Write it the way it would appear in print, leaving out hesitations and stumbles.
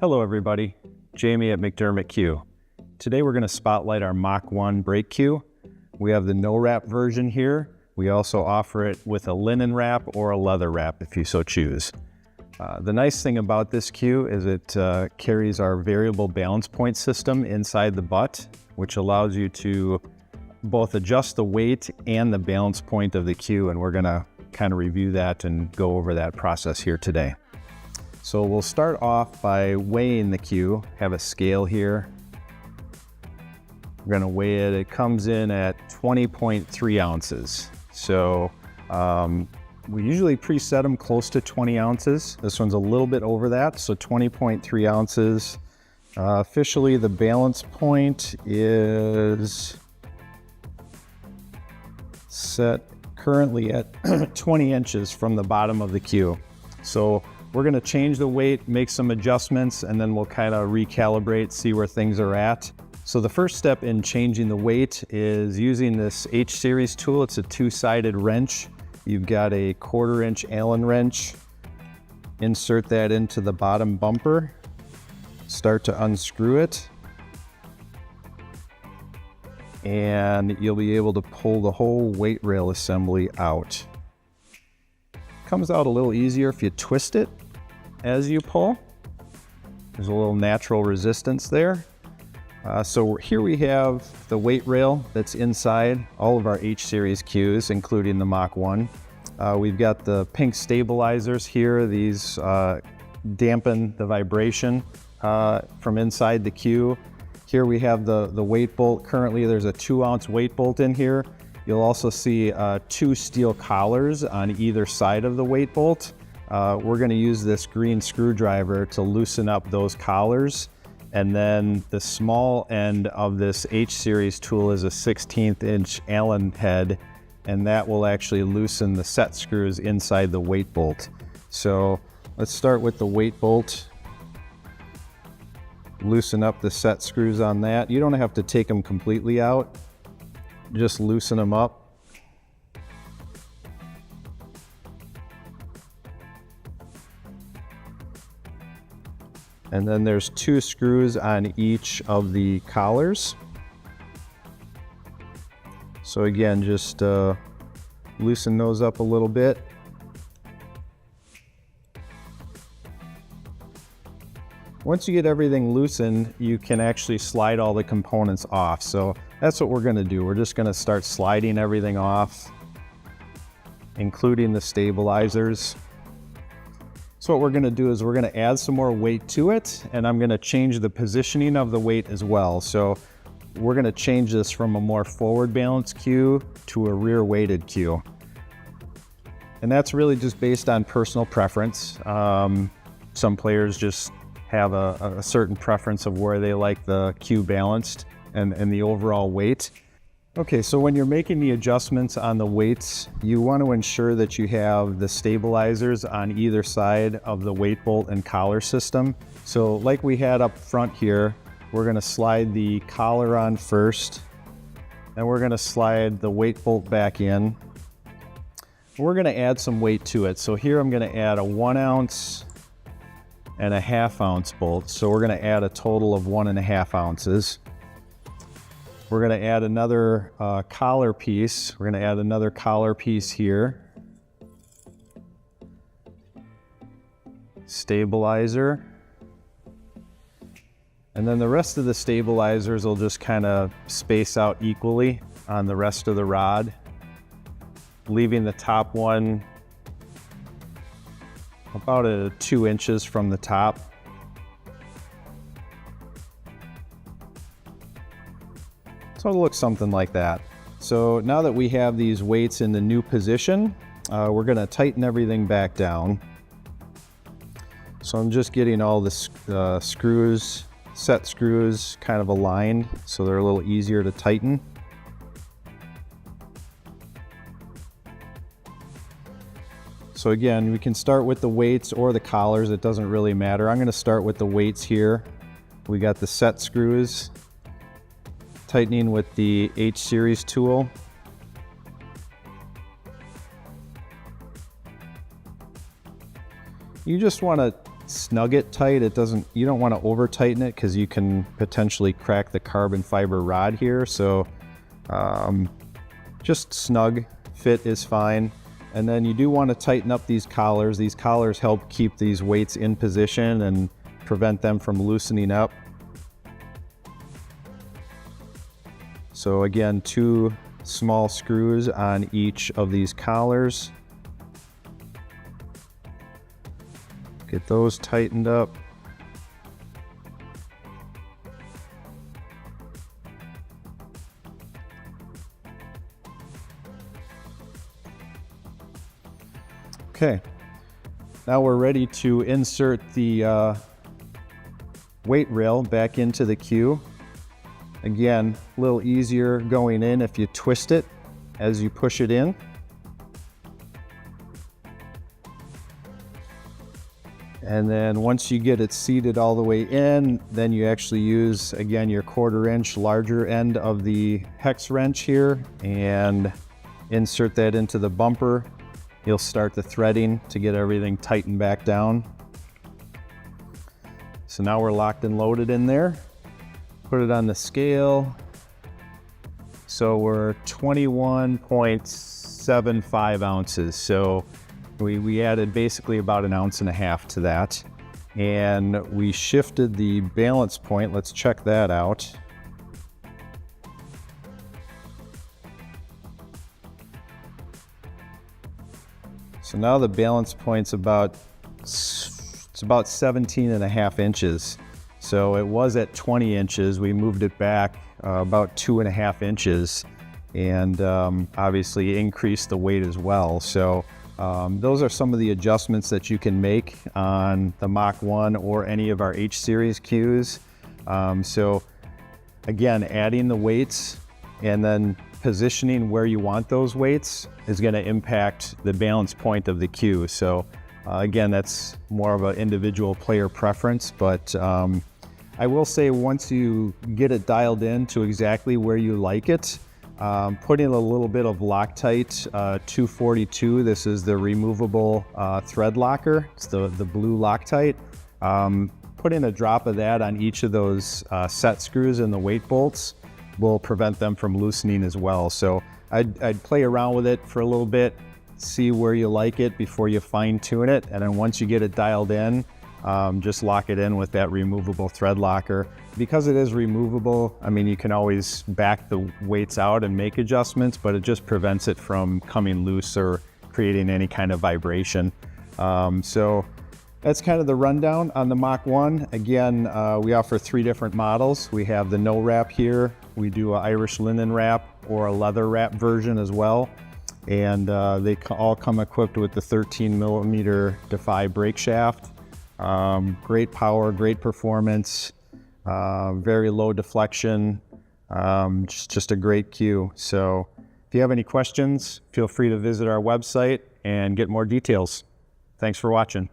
Hello everybody, Jamie at McDermott Q. Today we're going to spotlight our Mach 1 brake cue. We have the no wrap version here. We also offer it with a linen wrap or a leather wrap if you so choose. The nice thing about this cue is it carries our variable balance point system inside the butt, which allows you to both adjust the weight and the balance point of the cue, and we're going to kind of review that and go over that process here today. So we'll start off by weighing the cue. Have a scale here. We're going to weigh it. It comes in at 20.3 ounces. So we usually preset them close to 20 ounces. This one's a little bit over that, so 20.3 ounces. Officially, the balance point is set currently at 20 inches from the bottom of the cue. So we're going to change the weight, make some adjustments, and then we'll kind of recalibrate, see where things are at. So the first step in changing the weight is using this H-series tool. It's a two-sided wrench. You've got a 1/4 inch Allen wrench. Insert that into the bottom bumper. Start to unscrew it. And you'll be able to pull the whole weight rail assembly out. Comes out a little easier if you twist it as you pull. There's a little natural resistance there. So here we have the weight rail that's inside all of our H-series cues, including the Mach 1. We've got the pink stabilizers here. These dampen the vibration from inside the cue. Here we have the weight bolt. Currently there's a 2-ounce weight bolt in here. You'll also see 2 steel collars on either side of the weight bolt. We're going to use this green screwdriver to loosen up those collars. And then the small end of this H-series tool is a 1/16 inch Allen head, and that will actually loosen the set screws inside the weight bolt. So let's start with the weight bolt. Loosen up the set screws on that. You don't have to take them completely out. Just loosen them up. And then there's 2 screws on each of the collars. So again, just loosen those up a little bit. Once you get everything loosened, you can actually slide all the components off. So that's what we're going to do. We're just going to start sliding everything off, including the stabilizers. So what we're going to do is we're going to add some more weight to it, and I'm going to change the positioning of the weight as well. So we're going to change this from a more forward balance cue to a rear weighted cue. And that's really just based on personal preference. Some players just have a certain preference of where they like the cue balanced and the overall weight. Okay, so when you're making the adjustments on the weights, you want to ensure that you have the stabilizers on either side of the weight bolt and collar system. So like we had up front here, we're going to slide the collar on first, and we're going to slide the weight bolt back in. We're going to add some weight to it. So here I'm going to add a 1 ounce and a 1/2 ounce bolt. So we're going to add a total of 1.5 ounces. We're going to add another collar piece. We're going to add another collar piece here. Stabilizer. And then the rest of the stabilizers will just kind of space out equally on the rest of the rod, leaving the top one about 2 inches from the top. So it'll look something like that. So now that we have these weights in the new position, we're going to tighten everything back down. So I'm just getting all the screws, set screws kind of aligned so they're a little easier to tighten. So again, we can start with the weights or the collars, it doesn't really matter. I'm going to start with the weights here. We got the set screws, tightening with the H-series tool. You just want to snug it tight. You don't want to over tighten it because you can potentially crack the carbon fiber rod here. So just snug fit is fine. And then you do want to tighten up these collars. These collars help keep these weights in position and prevent them from loosening up. So again, 2 small screws on each of these collars. Get those tightened up. Okay, now we're ready to insert the weight rail back into the cue. Again, a little easier going in if you twist it as you push it in. And then once you get it seated all the way in, then you actually use, again, your 1/4 inch larger end of the hex wrench here and insert that into the bumper. You'll start the threading to get everything tightened back down. So now we're locked and loaded in there. Put it on the scale. So we're 21.75 ounces. So we added basically about 1.5 ounces to that. And we shifted the balance point. Let's check that out. So now the balance point's about 17.5 inches. So it was at 20 inches. We moved it back about 2.5 inches and obviously increased the weight as well. So those are some of the adjustments that you can make on the Mach 1 or any of our H series cues. So again, adding the weights and then positioning where you want those weights is going to impact the balance point of the cue. So again, that's more of an individual player preference, but I will say once you get it dialed in to exactly where you like it, putting a little bit of Loctite 242, this is the removable thread locker, it's the blue Loctite. Putting a drop of that on each of those set screws and the weight bolts will prevent them from loosening as well. So I'd play around with it for a little bit, see where you like it before you fine tune it, and then once you get it dialed in, just lock it in with that removable thread locker. Because it is removable, I mean, you can always back the weights out and make adjustments, but it just prevents it from coming loose or creating any kind of vibration. So that's kind of the rundown on the Mach 1. Again, we offer 3 different models. We have the no wrap here. We do an Irish linen wrap or a leather wrap version as well. And they all come equipped with the 13mm Defy brake shaft. Great power, great performance, very low deflection, just a great cue. So if you have any questions, feel free to visit our website and get more details. Thanks for watching.